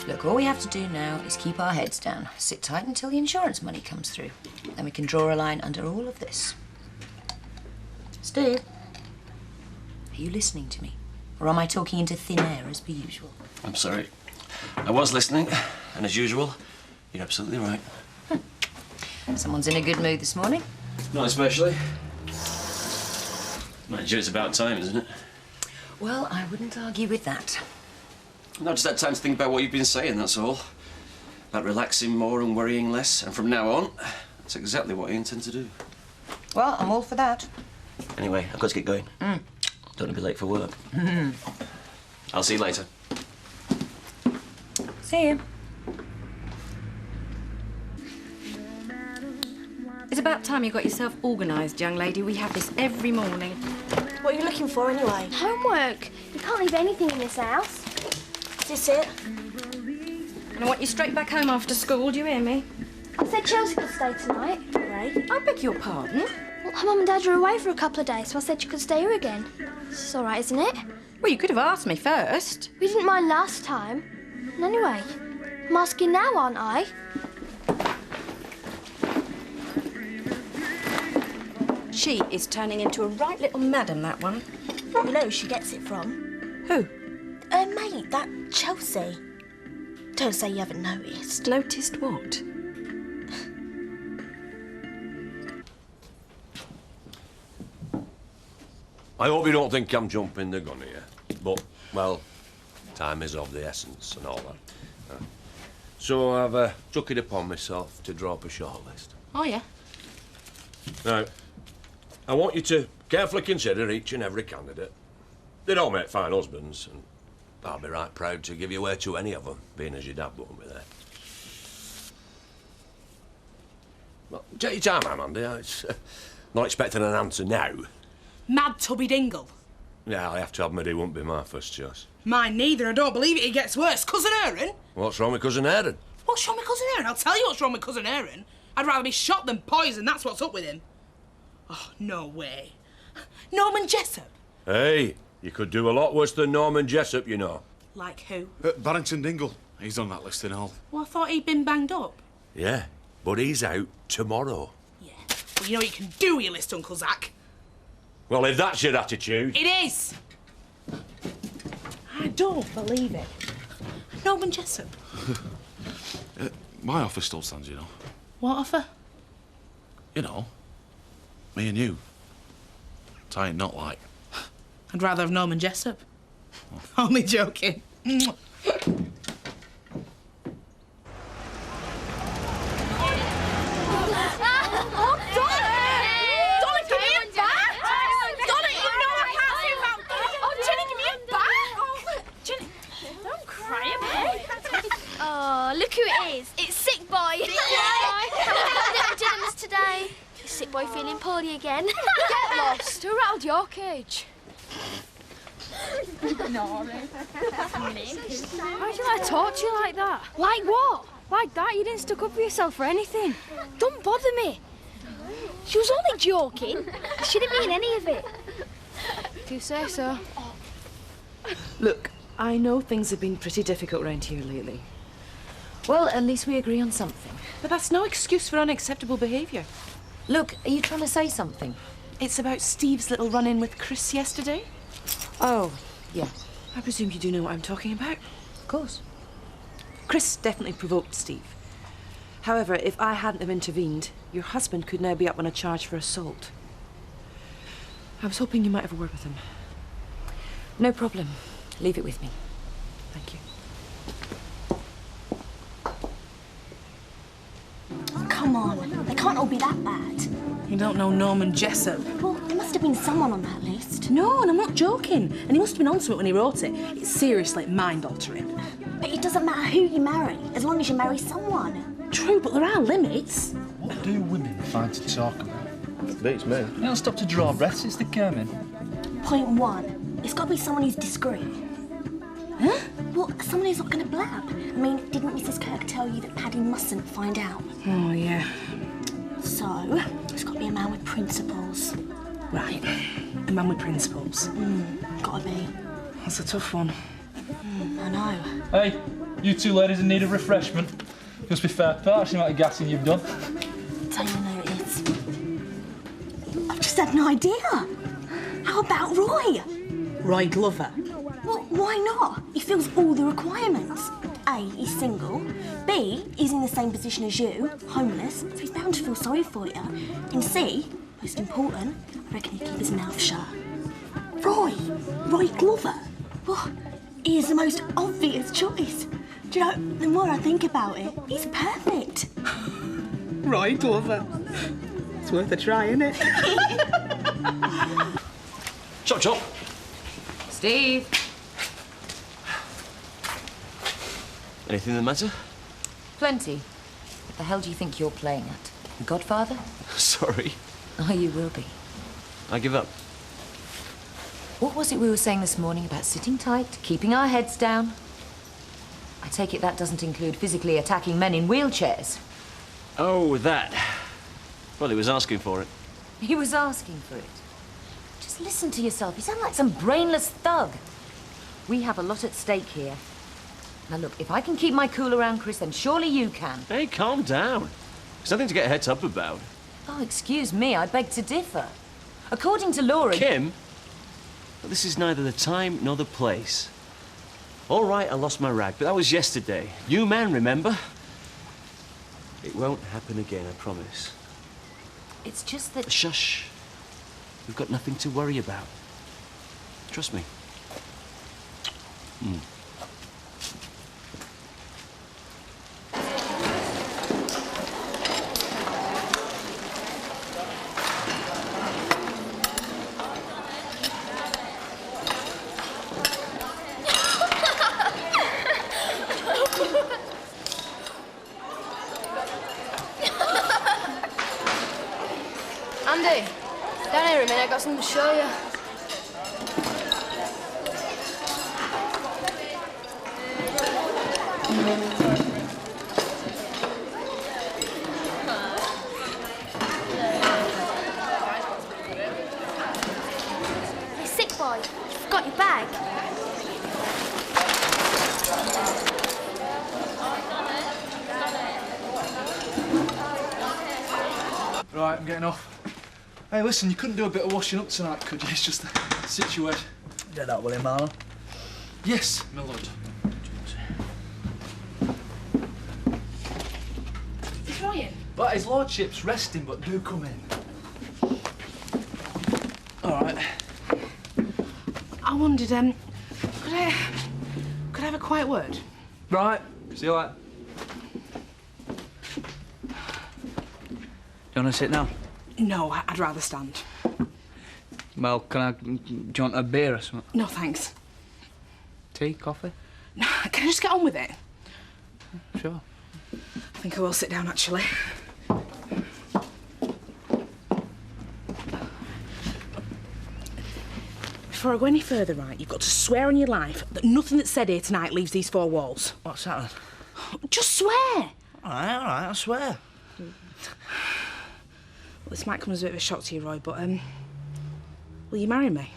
Look, all we have to do now is keep our heads down, sit tight until the insurance money comes through. Then we can draw a line under all of this. Steve, are you listening to me? Or am I talking into thin air as per usual? I'm sorry. I was listening, and as usual, you're absolutely right. Someone's in a good mood this morning. Not especially. Mind you, it's about time, isn't it? Well, I wouldn't argue with that. No, just had time to think about what you've been saying, that's all. About relaxing more and worrying less, and from now on, that's exactly what I intend to do. Well, I'm all for that. Anyway, I've got to get going. Don't want to be late for work. I'll see you later. See you. It's about time you got yourself organised, young lady. We have this every morning. What are you looking for, anyway? Homework. You can't leave anything in this house. Is this it? And I want you straight back home after school, do you hear me? I said Chelsea could stay tonight. Right. I beg your pardon? Well, her mum and dad are away for a couple of days, so I said she could stay here again. It's all right, isn't it? Well, you could have asked me first. We didn't mind last time. And anyway, I'm asking now, aren't I? She is turning into a right little madam, that one. You know who she gets it from? Who? Mate, that Chelsea. Don't say you haven't noticed. Noticed what? I hope you don't think I'm jumping the gun here, but, well, time is of the essence and all that. So I've took it upon myself to draw up a shortlist. Oh, yeah? Now, I want you to carefully consider each and every candidate. They'd all make fine husbands, and I'll be right proud to give you away to any of them, being as your dad won't be there. Well, take your time, Amanda. It's not expecting an answer now. Mad Tubby Dingle. Yeah, I have to admit, he wouldn't be my first choice. Mine neither, I don't believe it, it gets worse. Cousin Aaron? What's wrong with Cousin Aaron? What's wrong with Cousin Aaron? I'll tell you what's wrong with Cousin Aaron. I'd rather be shot than poisoned, that's what's up with him. Oh, no way. Norman Jessup? Hey, you could do a lot worse than Norman Jessup, you know. Like who? Barrington Dingle. He's on that list and all. Well, I thought he'd been banged up. Yeah, but he's out tomorrow. Yeah. Well, you know what you can do with your list, Uncle Zach. Well, if that's your attitude... It is! I don't believe it. Norman Jessup. My offer still stands, you know. What offer? You know, me and you. Tying not like. I'd rather have Norman Jessup. Only joking. Oh, look who it is. It's Sick Boy. Sick Boy. Dinners today. Is Sick Boy feeling poorly again? Get lost. Who rattled your cage? Why do I talk to you like that? Like what? Like that? You didn't stuck up for yourself for anything. Don't bother me. She was only joking. She didn't mean any of it. If you say so. Look, I know things have been pretty difficult round here lately. Well, at least we agree on something. But that's no excuse for unacceptable behaviour. Look, are you trying to say something? It's about Steve's little run-in with Chris yesterday. Oh, yeah. I presume you do know what I'm talking about. Of course. Chris definitely provoked Steve. However, if I hadn't have intervened, your husband could now be up on a charge for assault. I was hoping you might have a word with him. No problem. Leave it with me. Thank you. Come on, they can't all be that bad. You don't know Norman Jessup. Well, there must have been someone on that list. No, and I'm not joking. And he must have been onto it when he wrote it. It's seriously mind-altering. But it doesn't matter who you marry, as long as you marry someone. True, but there are limits. What do women find to talk about? Beats me. You don't stop to draw breaths, it's the coming. Point one, it's got to be someone who's discreet. Huh? Well, someone who's not going to blab. I mean, didn't Mrs. Kirk tell you that Paddy mustn't find out? Oh, yeah. So, it's got to be a man with principles. Right. A man with principles. Gotta be. That's a tough one. I know. Hey, you two ladies in need of refreshment. Must be fair parts the amount of gassing you've done. Don't you know it is? I've just had an idea. How about Roy? Roy Glover. Well, why not? He fills all the requirements. A, he's single. B, he's in the same position as you, homeless, so he's bound to feel sorry for you. And C, most important, I reckon he'd keep his mouth shut. Roy Glover. Well, he is the most obvious choice. Do you know, the more I think about it, he's perfect. Roy Glover. It's worth a try, isn't it? Chop, chop. Steve. Anything the matter? Plenty. What the hell do you think you're playing at? The Godfather? Sorry. Oh, you will be. I give up. What was it we were saying this morning about sitting tight, keeping our heads down? I take it that doesn't include physically attacking men in wheelchairs. Oh, that. Well, he was asking for it. He was asking for it. Just listen to yourself. You sound like some brainless thug. We have a lot at stake here. Now, look, if I can keep my cool around Chris, then surely you can. Hey, calm down. There's nothing to get het up about. Oh, excuse me, I beg to differ. According to law... Kim, this is neither the time nor the place. All right, I lost my rag, but that was yesterday. You man, remember? It won't happen again, I promise. It's just that... Shush. We've got nothing to worry about. Trust me. Andy, down here a minute, I got something to show you. Hey, sick boy, got your bag. Right, I'm getting off. Hey, listen, you couldn't do a bit of washing up tonight, could you? It's just the situation. Get that, William Marlowe. Yes, my lord. Is Roy in? But his lordship's resting, but do come in. All right. I wondered, could I have a quiet word? Right, see you later. Do you want to sit down? No, I'd rather stand. Well, do you want a beer or something? No, thanks. Tea, coffee? No, can I just get on with it? Sure. I think I will sit down, actually. Before I go any further, right, you've got to swear on your life that nothing that's said here tonight leaves these four walls. What's that? Just swear! All right, I swear. Well, this might come as a bit of a shock to you, Roy, but, will you marry me?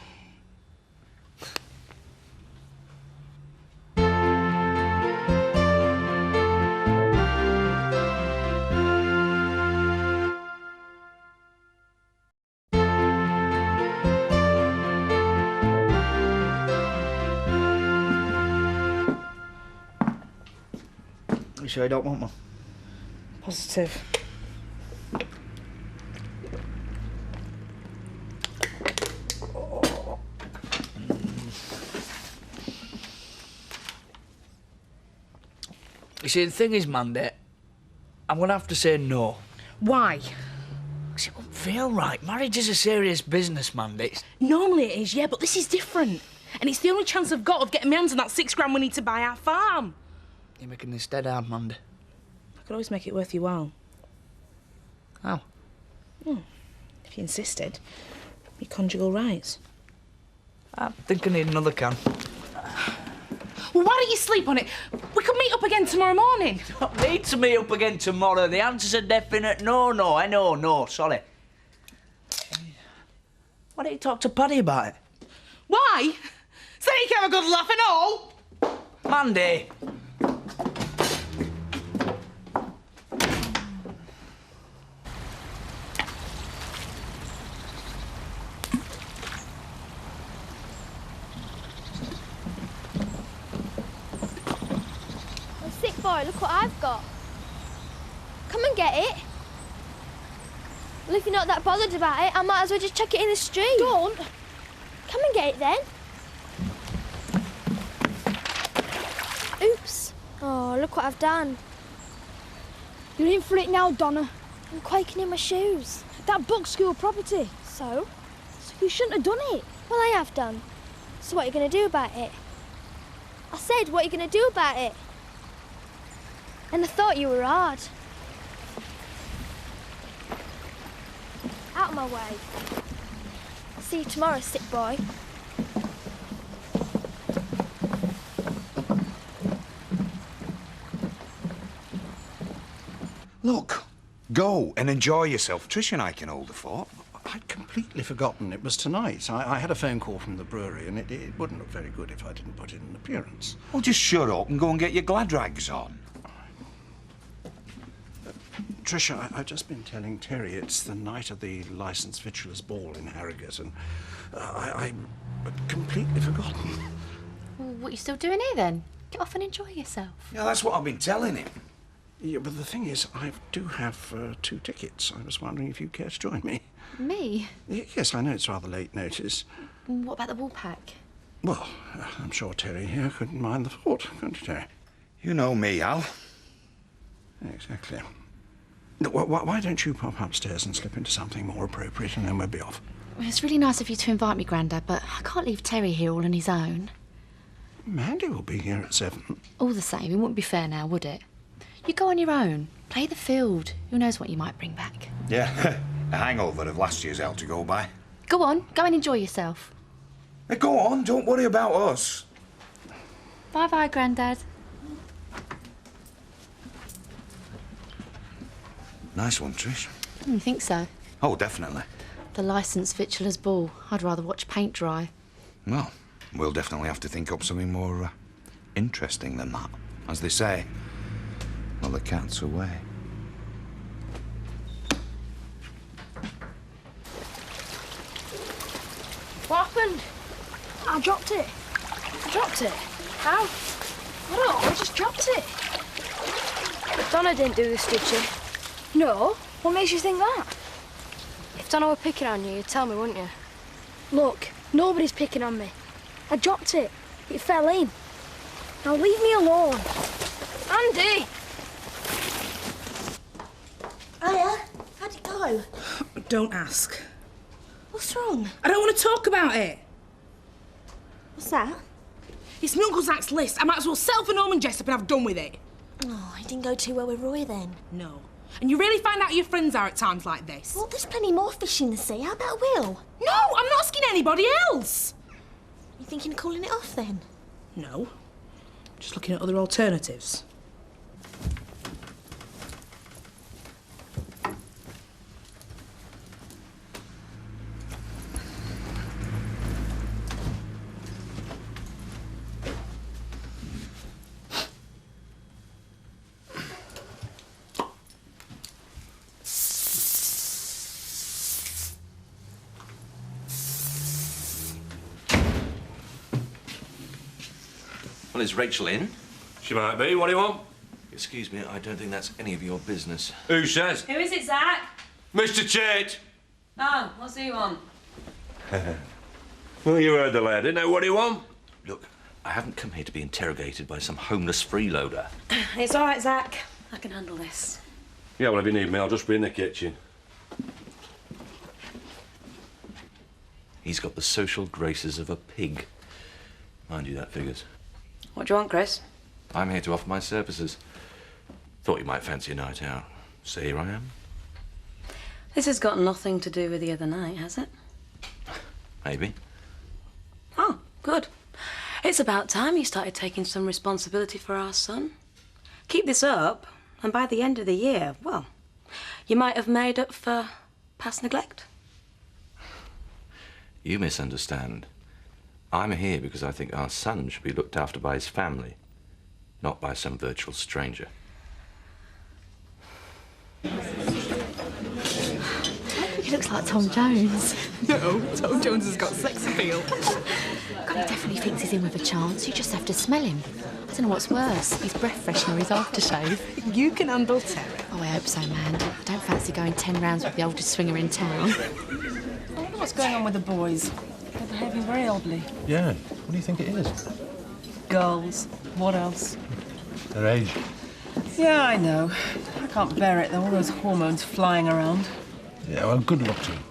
You sure you don't want one? Positive. You see, the thing is, Mandy, I'm going to have to say no. Why? 'Cause it won't feel right. Marriage is a serious business, Mandy. Normally it is, yeah, but this is different. And it's the only chance I've got of getting my hands on that £6 we need to buy our farm. You're making this dead hard, Mandy. I could always make it worth your while. How? If you insisted. Your conjugal rights. I think I need another can. Well, why don't you sleep on it? We could meet up again tomorrow morning. Don't need to meet up again tomorrow. The answer's a definite no. I know, no, sorry. Why don't you talk to Paddy about it? Why? So you can have a good laugh and all? Mandy! Oh, sick boy, look what I've got. Come and get it. Well, if you're not that bothered about it, I might as well just chuck it in the street. Don't. Come and get it then. Oops. Oh, look what I've done. You're in for it now, Donna. I'm quaking in my shoes. That book's school property. So? So you shouldn't have done it. Well, I have done. So what are you going to do about it? I said, what are you going to do about it? And I thought you were hard. Out of my way. See you tomorrow, sick boy. Look, go and enjoy yourself. Trish and I can hold the fort. I'd completely forgotten it was tonight. I had a phone call from the brewery, and it wouldn't look very good if I didn't put in an appearance. Well, just shut up and go and get your glad rags on. Tricia, I've just been telling Terry it's the night of the licensed victualers' ball in Harrogate, and I'd completely forgotten. Well, what are you still doing here, then? Get off and enjoy yourself. Yeah, that's what I've been telling him. Yeah, but the thing is, I do have 2 tickets. I was wondering if you'd care to join me. Me? Yes, I know it's rather late notice. What about the wool pack? Well, I'm sure Terry here couldn't mind the fort, couldn't you, Terry? You know me, Al. Exactly. Why don't you pop upstairs and slip into something more appropriate, and then we'll be off? Well, it's really nice of you to invite me, Grandad, but I can't leave Terry here all on his own. Mandy will be here at 7. All the same, it wouldn't be fair now, would it? You go on your own. Play the field. Who knows what you might bring back? Yeah, a hangover of last year's out to go by. Go on, go and enjoy yourself. Hey, go on, don't worry about us. Bye-bye, Grandad. Nice one, Trish. You think so? Oh, definitely. The licensed victualers' ball. I'd rather watch paint dry. Well, we'll definitely have to think up something more interesting than that. As they say, well, the cat's away. What happened? I dropped it. Dropped it? How? I don't know, I just dropped it. Donna didn't do the stitching. No? What makes you think that? If Donna were picking on you, you'd tell me, wouldn't you? Look, nobody's picking on me. I dropped it. It fell in. Now leave me alone. Andy! Hiya, how'd it go? Don't ask. What's wrong? I don't want to talk about it. What's that? It's my Uncle Zach's list. I might as well sell for Norman Jessup and have done with it. Oh, it didn't go too well with Roy then. No. And you really find out who your friends are at times like this? Well, there's plenty more fish in the sea. How about Will? No, I'm not asking anybody else. You thinking of calling it off then? No. Just looking at other alternatives. Well, is Rachel in? She might be. What do you want? Excuse me, I don't think that's any of your business. Who says? Who is it, Zach? Mr. Tate. Oh, what's he want? Well, you heard the lady. Now, what do you want? Look, I haven't come here to be interrogated by some homeless freeloader. It's all right, Zach. I can handle this. Yeah, well, if you need me, I'll just be in the kitchen. He's got the social graces of a pig. Mind you, that figures. What do you want, Chris? I'm here to offer my services. Thought you might fancy a night out. So here I am. This has got nothing to do with the other night, has it? Maybe. Oh, good. It's about time you started taking some responsibility for our son. Keep this up, and by the end of the year, well, you might have made up for past neglect. You misunderstand. I'm here because I think our son should be looked after by his family, not by some virtual stranger. He looks like Tom Jones. No, Tom Jones has got sex appeal. God, he definitely thinks he's in with a chance. You just have to smell him. I don't know what's worse, his breath freshener or his aftershave. You can handle terror. Oh, I hope so, man. I don't fancy going 10 rounds with the oldest swinger in town. I wonder what's going on with the boys. They're behaving very oddly. Yeah, what do you think it is? Girls. What else? Their age. Yeah, I know. I can't bear it, though, all those hormones flying around. Yeah, well, good luck to them.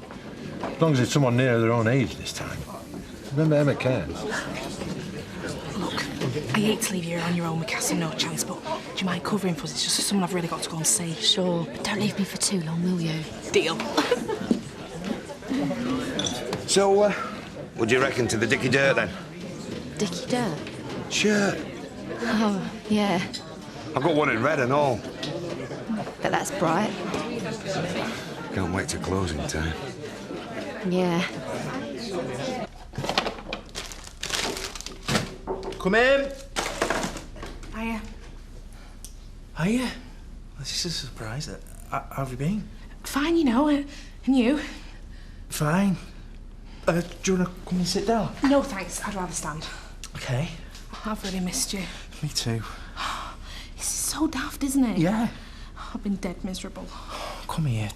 As long as it's someone near their own age this time. Remember Emma Cairns? Look, I hate to leave you here on your own with Cassie no chance, but do you mind covering for us? It's just someone I've really got to go and see. Sure, but don't leave me for too long, will you? Deal. So, what do you reckon to the Dicky Dirt, then? Dicky Dirt? Sure. Oh, yeah. I've got one in red and all. Bet that's bright. Can't wait to closing time. Yeah. Come in. Hiya. Hiya. This is a surprise. How have you been? Fine, you know, and you? Fine. Do you want to come and sit down? No, thanks. I'd rather stand. Okay. I've really missed you. Me too. This is so daft, isn't it? Yeah. I've been dead miserable. Come here.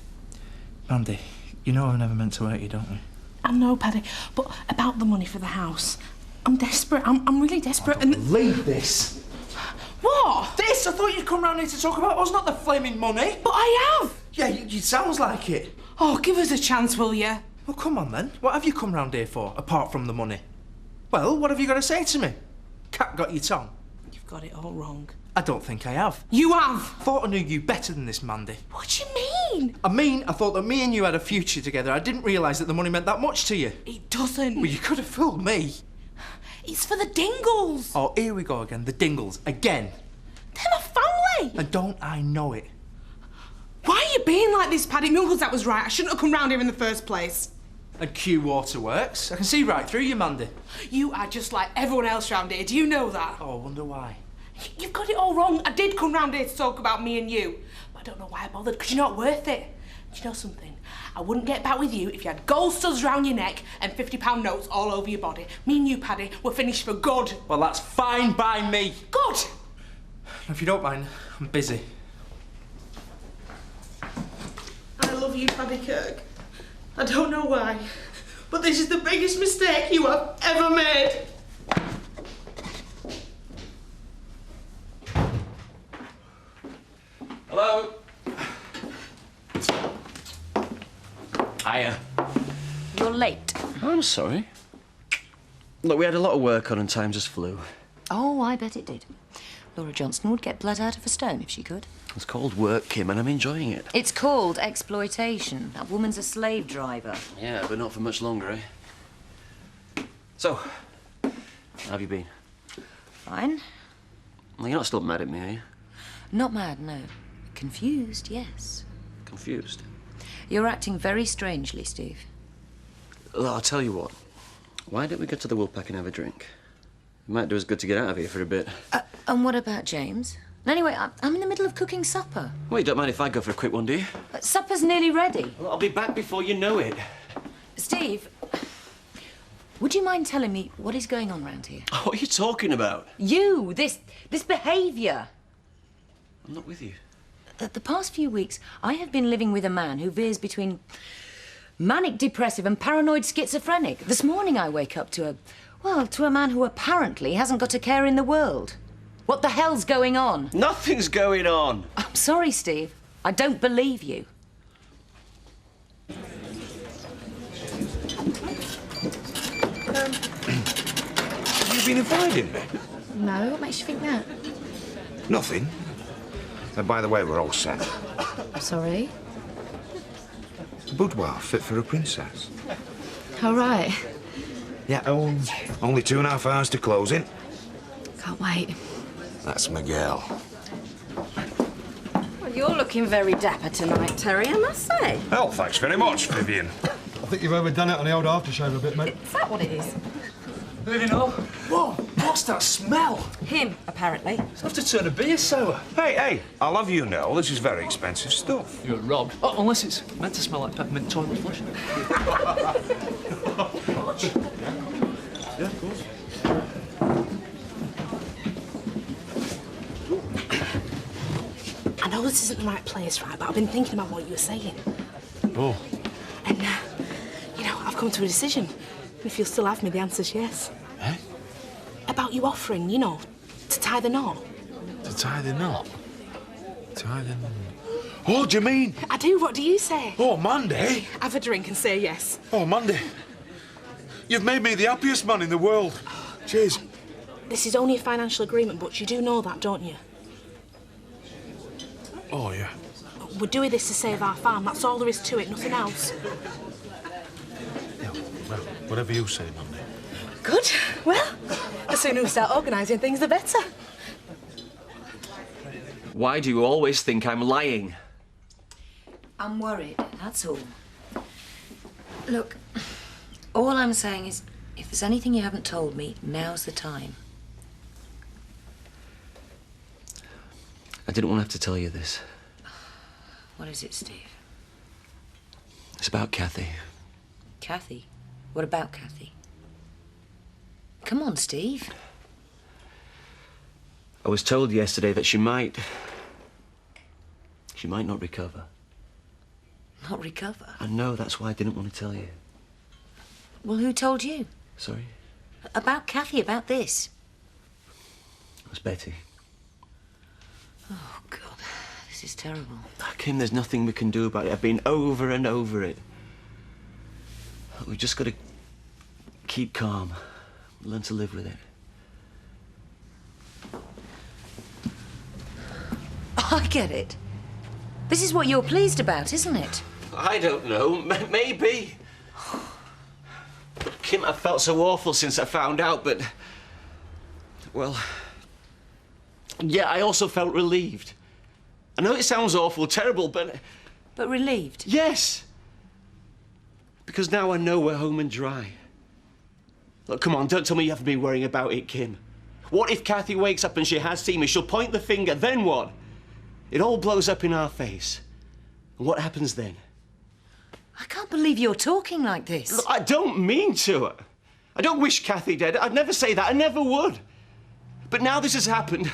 Mandy, you know I've never meant to hurt you, don't we? I know, Paddy, but about the money for the house. I'm desperate. I'm really desperate. And Leave this. what? This? I thought you'd come round here to talk about us, not the flaming money. But I have. Yeah, you sounds like it. Oh, give us a chance, will you? Well, come on then. What have you come round here for, apart from the money? Well, what have you got to say to me? Cat got your tongue? You've got it all wrong. I don't think I have. You have. Thought I knew you better than this, Mandy. What do you mean? I thought that me and you had a future together. I didn't realise that the money meant that much to you. It doesn't. Well, you could have fooled me. It's for the Dingles. Oh, here we go again. The Dingles. Again. They're my family. And don't I know it? Why are you being like this, Paddy? My uncle's that was right. I shouldn't have come round here in the first place. And Q Waterworks. I can see right through you, Mandy. You are just like everyone else round here. Do you know that? Oh, I wonder why. You've got it all wrong. I did come round here to talk about me and you. But I don't know why I bothered, because you're not worth it. Do you know something? I wouldn't get back with you if you had gold studs round your neck and £50 notes all over your body. Me and you, Paddy, we're finished for good. Well, that's fine by me. Good. If you don't mind, I'm busy. I love you, Paddy Kirk. I don't know why, but this is the biggest mistake you have ever made. Hello? Hiya. You're late. I'm sorry. Look, we had a lot of work on and time just flew. Oh, I bet it did. Laura Johnston would get blood out of a stone if she could. It's called work, Kim, and I'm enjoying it. It's called exploitation. That woman's a slave driver. Yeah, but not for much longer, eh? So, how have you been? Fine. Well, you're not still mad at me, are you? Not mad, no. Confused, yes. Confused? You're acting very strangely, Steve. Well, I'll tell you what. Why don't we go to the Woolpack and have a drink? It might do us good to get out of here for a bit. And what about James? Anyway, I'm in the middle of cooking supper. Well, you don't mind if I go for a quick one, do you? Supper's nearly ready. Well, I'll be back before you know it. Steve, would you mind telling me what is going on round here? Oh, what are you talking about? You, this behaviour. I'm not with you. The past few weeks, I have been living with a man who veers between manic depressive and paranoid schizophrenic. This morning I wake up to a man who apparently hasn't got a care in the world. What the hell's going on? Nothing's going on. I'm sorry, Steve. I don't believe you. Have you been avoiding me? No, what makes you think that? Nothing. And by the way, we're all set. Sorry. Boudoir fit for a princess. All right. Yeah, only 2.5 hours to closing. Can't wait. That's Miguel. Well, you're looking very dapper tonight, Terry, I must say. Oh, thanks very much, Vivian. I think you've overdone it on the old aftershave a bit, mate. Is that what it is? Living up. Whoa, what's that smell? Him, apparently. I'll have to turn a beer sour. Hey, I'll have you know, this is very expensive stuff. You're robbed. Oh, unless it's meant to smell like peppermint toilet flush. Yeah, of course. I know this isn't the right place, right, but I've been thinking about what you were saying. Oh. And, you know, I've come to a decision. If you'll still have me, the answer's yes. Eh? About you offering, you know, to tie the knot. To tie the knot? Tie the knot? Oh, do you mean? I do, what do you say? Oh, Mandy. Have a drink and say yes. Oh, Mandy. You've made me the happiest man in the world. Cheers. This is only a financial agreement, but you do know that, don't you? Oh, yeah. We're doing this to save our farm, that's all there is to it, nothing else. Yeah, well, whatever you say, Mandy. Good. Well, the sooner we start organising things, the better. Why do you always think I'm lying? I'm worried, that's all. Look, all I'm saying is, if there's anything you haven't told me, now's the time. I didn't want to have to tell you this. What is it, Steve? It's about Kathy. Kathy? What about Kathy? Come on, Steve. I was told yesterday that she might not recover. Not recover? I know, that's why I didn't want to tell you. Well, who told you? Sorry? About Kathy, about this? It was Betty. Oh, God, this is terrible. Kim, there's nothing we can do about it. I've been over and over it. We've just got to keep calm, learn to live with it. I get it. This is what you're pleased about, isn't it? I don't know. Maybe. Kim, I felt so awful since I found out, but... Well... Yeah, I also felt relieved. I know it sounds awful, terrible, but... But relieved? Yes! Because now I know we're home and dry. Look, come on, don't tell me you haven't been worrying about it, Kim. What if Kathy wakes up and she has seen me? She'll point the finger, then what? It all blows up in our face. And what happens then? I can't believe you're talking like this. Look, I don't mean to. I don't wish Kathy dead. I'd never say that. I never would. But now this has happened,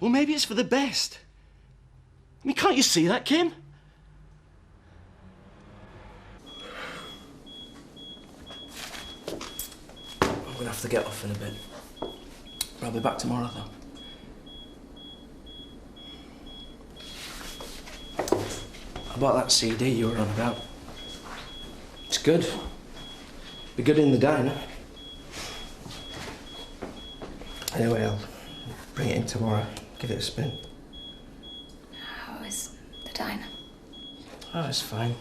well, maybe it's for the best. I mean, can't you see that, Kim? I'm gonna have to get off in a bit. I'll be back tomorrow, though. I bought that CD you were on about. It's good. Be good in the diner. Anyway, I'll bring it in tomorrow. Give it a spin. How is the diner? Oh, it's fine.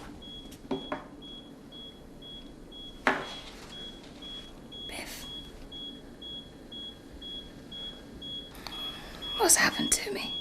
Biff. What's happened to me?